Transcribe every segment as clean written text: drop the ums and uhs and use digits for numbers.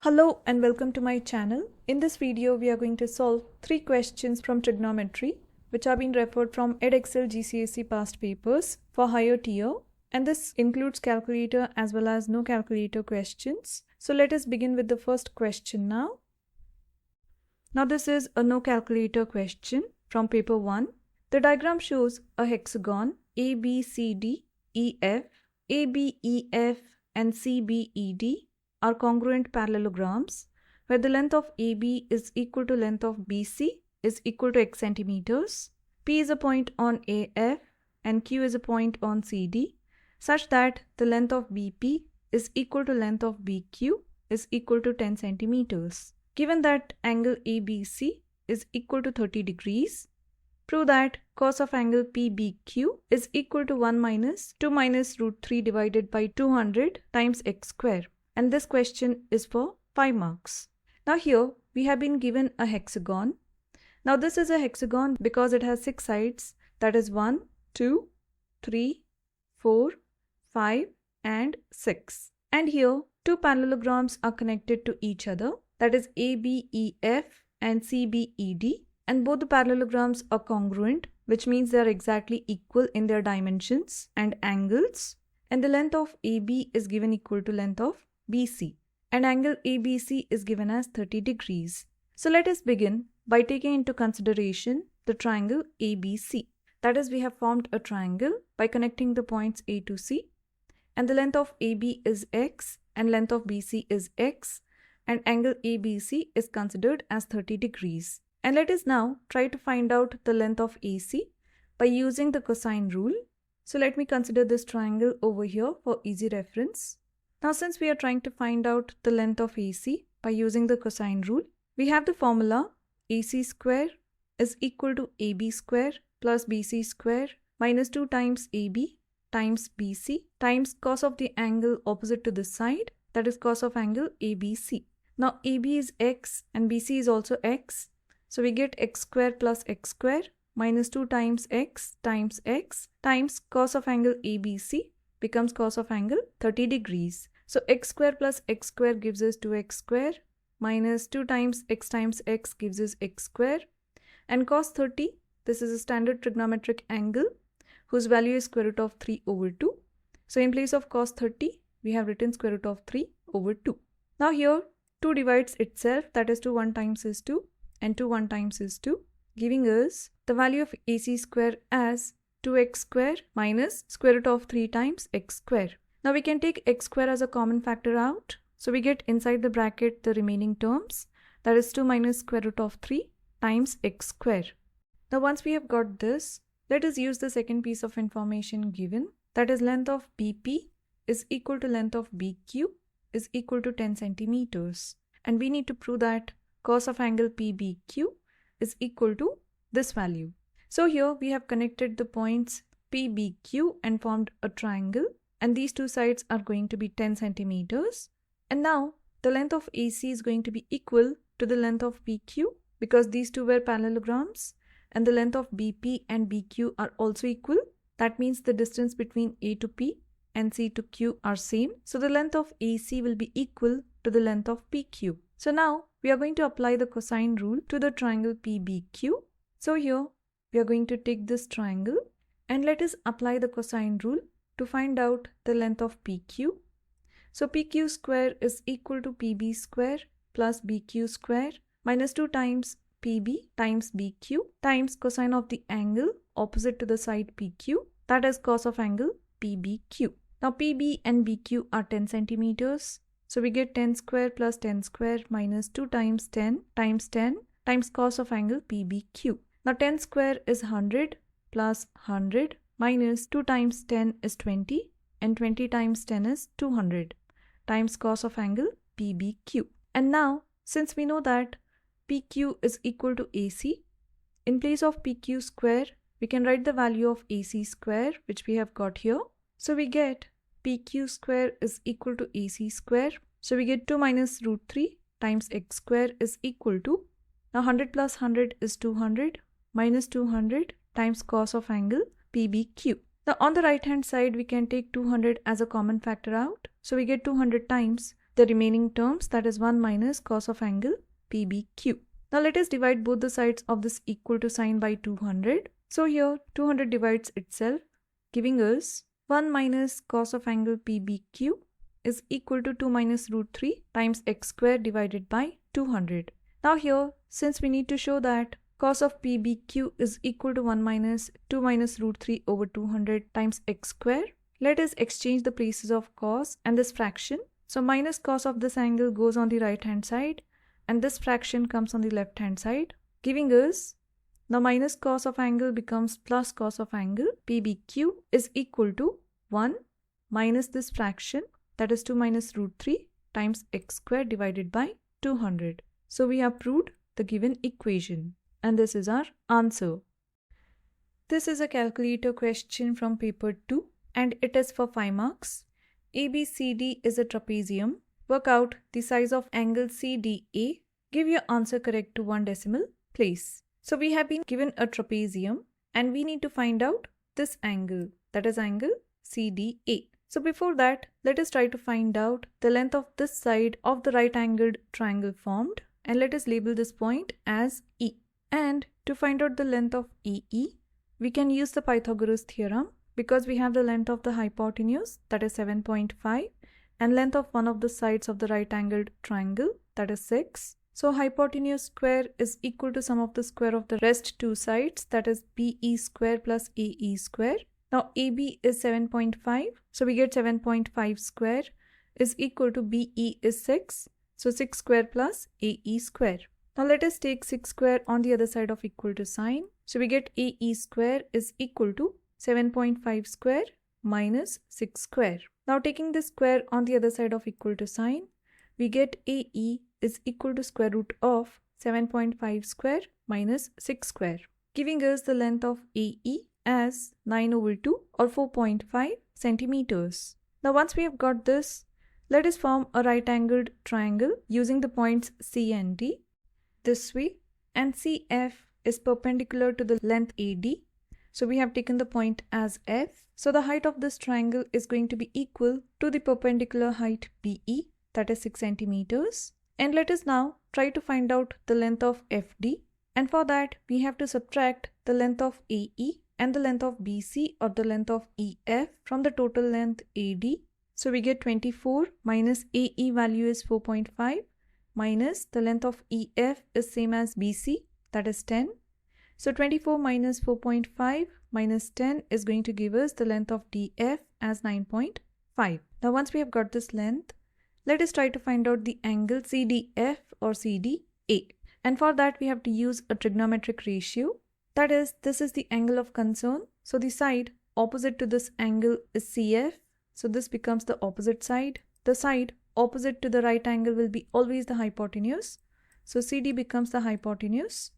Hello and welcome to my channel. In this video, we are going to solve 3 questions from trigonometry, which have been referred from Edexcel GCSE past papers for higher tier. And this includes calculator as well as no calculator questions. So let us begin with the first question now. Now this is a no calculator question from paper 1. The diagram shows a hexagon ABCDEF, ABEF and CBED are congruent parallelograms where the length of AB is equal to length of BC is equal to x centimeters. P is a point on AF and Q is a point on CD such that the length of BP is equal to length of BQ is equal to 10 centimeters. Given that angle ABC is equal to 30 degrees, prove that cos of angle PBQ is equal to 1 minus 2 minus root 3 divided by 200 times x square. And this question is for 5 marks. Now here we have been given a hexagon. Now this is a hexagon because it has 6 sides, that is 1, 2, 3, 4, 5 and 6. And here 2 parallelograms are connected to each other, that is ABEF and CBED, and both the parallelograms are congruent, which means they are exactly equal in their dimensions and angles, and the length of AB is given equal to length of BC, and angle ABC is given as 30 degrees. So let us begin by taking into consideration the triangle ABC. That is, we have formed a triangle by connecting the points A to C, and the length of AB is x and length of BC is x, and angle ABC is considered as 30 degrees. And let us now try to find out the length of AC by using the cosine rule. So let me consider this triangle over here for easy reference. Now since we are trying to find out the length of AC by using the cosine rule, we have the formula AC square is equal to AB square plus BC square minus 2 times AB times BC times cos of the angle opposite to this side, that is cos of angle ABC. Now AB is x and BC is also x, so we get x square plus x square minus 2 times x times cos of angle ABC becomes cos of angle 30 degrees. So x square plus x square gives us 2x square minus 2 times x gives us x square, and cos 30, this is a standard trigonometric angle whose value is square root of 3 over 2. So in place of cos 30, we have written square root of 3 over 2. Now here 2 divides itself, that is 2 1 times is 2 and 2 1 times is 2, giving us the value of AC square as 2x square minus square root of 3 times x square. Now we can take x square as a common factor out. So we get inside the bracket the remaining terms, that is 2 minus square root of 3 times x square. Now once we have got this, let us use the second piece of information given, that is length of BP is equal to length of BQ is equal to 10 centimeters. And we need to prove that cos of angle PBQ is equal to this value. So here we have connected the points PBQ and formed a triangle, and these 2 sides are going to be 10 centimeters. And now the length of AC is going to be equal to the length of PQ because these 2 were parallelograms, and the length of BP and BQ are also equal. That means the distance between A to P and C to Q are same. So the length of AC will be equal to the length of PQ. So now we are going to apply the cosine rule to the triangle PBQ. So here we are going to take this triangle and let us apply the cosine rule to find out the length of PQ. So PQ square is equal to PB square plus BQ square minus 2 times PB times BQ times cosine of the angle opposite to the side PQ, that is cos of angle PBQ. Now PB and BQ are 10 centimeters. So we get 10 square plus 10 square minus 2 times 10 times cos of angle PBQ. Now 10 square is 100 plus 100 minus 2 times 10 is 20 and 20 times 10 is 200 times cos of angle PBQ. And now since we know that PQ is equal to AC, in place of PQ square we can write the value of AC square, which we have got here. So we get PQ square is equal to AC square. So we get 2 minus root 3 times x square is equal to, now 100 plus 100 is 200 minus 200 times cos of angle PBQ. Now on the right hand side we can take 200 as a common factor out. So we get 200 times the remaining terms, that is 1 minus cos of angle PBQ. Now let us divide both the sides of this equal to sign by 200. So here 200 divides itself, giving us 1 minus cos of angle PBQ is equal to 2 minus root 3 times x square divided by 200. Now here, since we need to show that cos of PBQ is equal to 1 minus 2 minus root 3 over 200 times x square, let us exchange the places of cos and this fraction. So minus cos of this angle goes on the right hand side and this fraction comes on the left hand side, giving us now minus cos of angle becomes plus cos of angle PBQ is equal to 1 minus this fraction, that is 2 minus root 3 times x square divided by 200. So we have proved the given equation and this is our answer. This is a calculator question from paper 2 and it is for 5 marks. ABCD is a trapezium. Work out the size of angle CDA. Give your answer correct to 1 decimal place. So we have been given a trapezium and we need to find out this angle, that is angle CDA. So before that, let us try to find out the length of this side of the right angled triangle formed and let us label this point as E. And to find out the length of EE, we can use the Pythagoras theorem because we have the length of the hypotenuse, that is 7.5, and length of one of the sides of the right angled triangle, that is 6. So hypotenuse square is equal to sum of the square of the rest two sides, that is BE square plus AE square. Now AB is 7.5, so we get 7.5 square is equal to BE is 6, so 6 square plus AE square. Now let us take 6 square on the other side of equal to sign. So we get AE square is equal to 7.5 square minus 6 square. Now taking this square on the other side of equal to sign, we get AE is equal to square root of 7.5 square minus 6 square, giving us the length of AE as 9 over 2 or 4.5 centimeters. Now once we have got this, let us form a right angled triangle using the points C and D this way, and CF is perpendicular to the length AD. So we have taken the point as F. So the height of this triangle is going to be equal to the perpendicular height BE, that is 6 centimeters. And let us now try to find out the length of FD. And for that, we have to subtract the length of AE and the length of BC or the length of EF from the total length AD. So we get 24 minus AE value is 4.5 minus the length of EF is same as BC, that is 10. So 24 minus 4.5 minus 10 is going to give us the length of DF as 9.5. Now once we have got this length, let us try to find out the angle CDF or CDA. And for that we have to use a trigonometric ratio. That is, this is the angle of concern. So the side opposite to this angle is CF. So this becomes the opposite side. The side opposite to the right angle will be always the hypotenuse. So CD becomes the hypotenuse.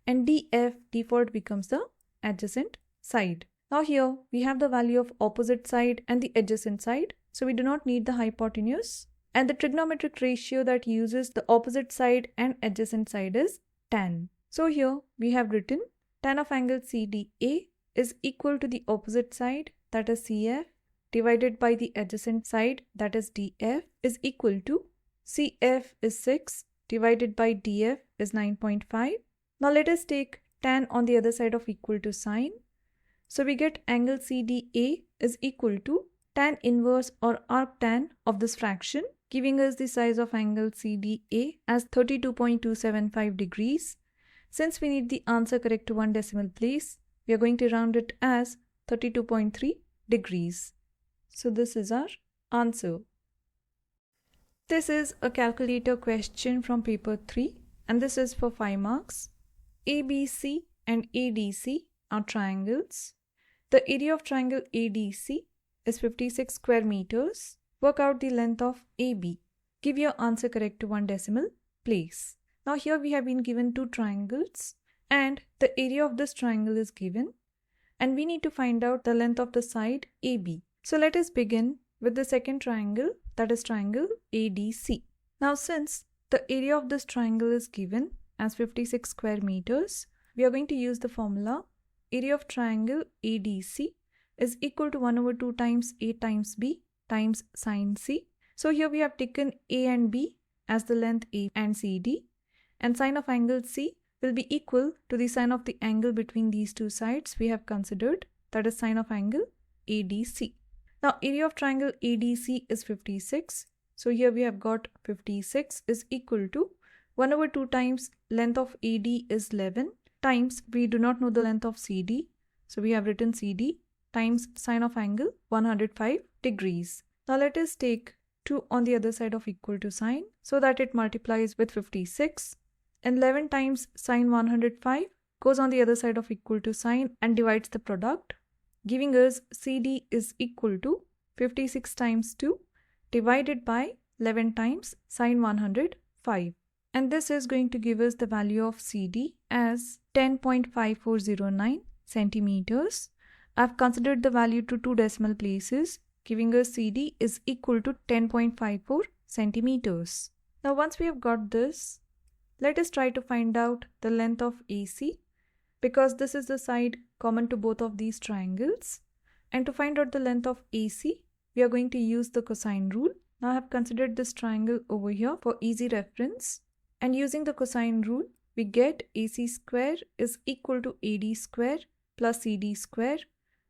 And DF default becomes the adjacent side. Now here we have the value of opposite side and the adjacent side. So we do not need the hypotenuse. And the trigonometric ratio that uses the opposite side and adjacent side is tan. So here we have written tan of angle CDA is equal to the opposite side, that is CF, divided by the adjacent side, that is DF, is equal to CF is 6 divided by DF is 9.5. Now let us take tan on the other side of equal to sign. So we get angle CDA is equal to tan inverse or arctan of this fraction, giving us the size of angle CDA as 32.275 degrees. Since we need the answer correct to 1 decimal place, we are going to round it as 32.3 degrees. So this is our answer. This is a calculator question from paper 3 and this is for 5 marks. ABC and ADC are triangles. The area of triangle ADC is 56 square meters. Work out the length of AB. Give your answer correct to 1 decimal place. Now here we have been given two triangles and the area of this triangle is given and we need to find out the length of the side AB. So let us begin with the second triangle, that is triangle ADC. Now since the area of this triangle is given as 56 square meters, we are going to use the formula area of triangle ADC is equal to 1 over 2 times A times B times sine C. So here we have taken A and B as the length A and CD, and sine of angle C will be equal to the sine of the angle between these two sides we have considered, that is sine of angle ADC. Now area of triangle ADC is 56. So here we have got 56 is equal to 1 over 2 times length of AD is 11 times we do not know the length of CD. So we have written CD times sine of angle 105 degrees. Now let us take 2 on the other side of equal to sign so that it multiplies with 56. And 11 times sine 105 goes on the other side of equal to sign and divides the product, giving us CD is equal to 56 times 2 divided by 11 times sine 105. And this is going to give us the value of CD as 10.5409 centimeters. I've considered the value to 2 decimal places, giving us CD is equal to 10.54 centimeters. Now once we have got this, let us try to find out the length of AC, because this is the side common to both of these triangles. And to find out the length of AC, we are going to use the cosine rule. Now I have considered this triangle over here for easy reference. And using the cosine rule, we get AC square is equal to AD square plus CD square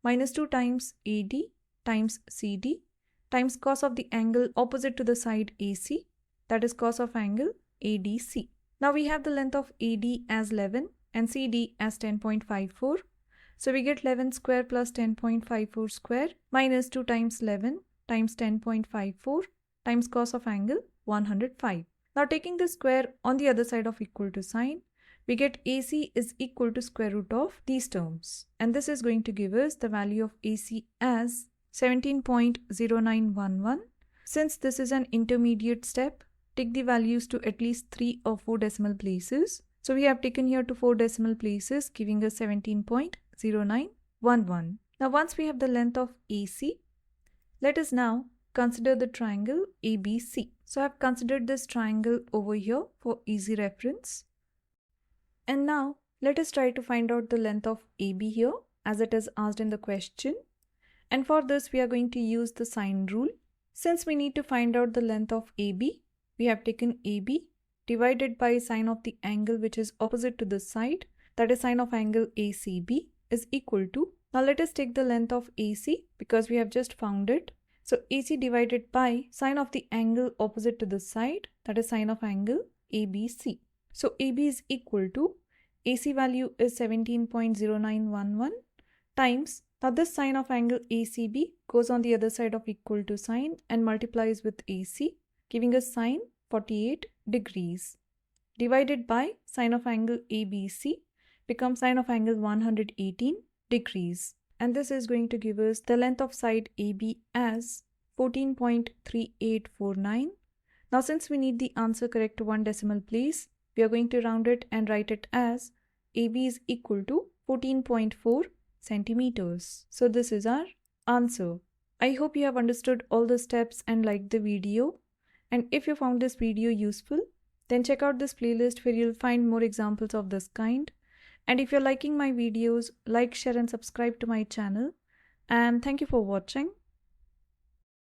minus 2 times AD times CD times cos of the angle opposite to the side AC, that is cos of angle ADC. Now we have the length of AD as 11 and CD as 10.54. So we get 11 square plus 10.54 square minus 2 times 11 times 10.54 times cos of angle 105. Now taking the square on the other side of equal to sign, we get AC is equal to square root of these terms. And this is going to give us the value of AC as 17.0911. Since this is an intermediate step, take the values to at least 3 or 4 decimal places. So we have taken here to 4 decimal places, giving us 17.0911. Now once we have the length of AC, let us now consider the triangle ABC. So I have considered this triangle over here for easy reference. And now let us try to find out the length of AB here as it is asked in the question. And for this we are going to use the sine rule. Since we need to find out the length of AB, we have taken AB divided by sine of the angle which is opposite to this side, that is sine of angle ACB is equal to, now let us take the length of AC because we have just found it. So AC divided by sine of the angle opposite to this side, that is sine of angle ABC. So AB is equal to, AC value is 17.0911 times, now this sine of angle ACB goes on the other side of equal to sign and multiplies with AC, giving us sine 48 degrees, divided by sine of angle ABC becomes sine of angle 118 degrees. And this is going to give us the length of side AB as 14.3849. Now since we need the answer correct to 1 decimal place, we are going to round it and write it as AB is equal to 14.4 centimeters. So this is our answer. I hope you have understood all the steps and liked the video. And if you found this video useful, then check out this playlist where you'll find more examples of this kind. And if you're liking my videos, like, share and subscribe to my channel. And thank you for watching.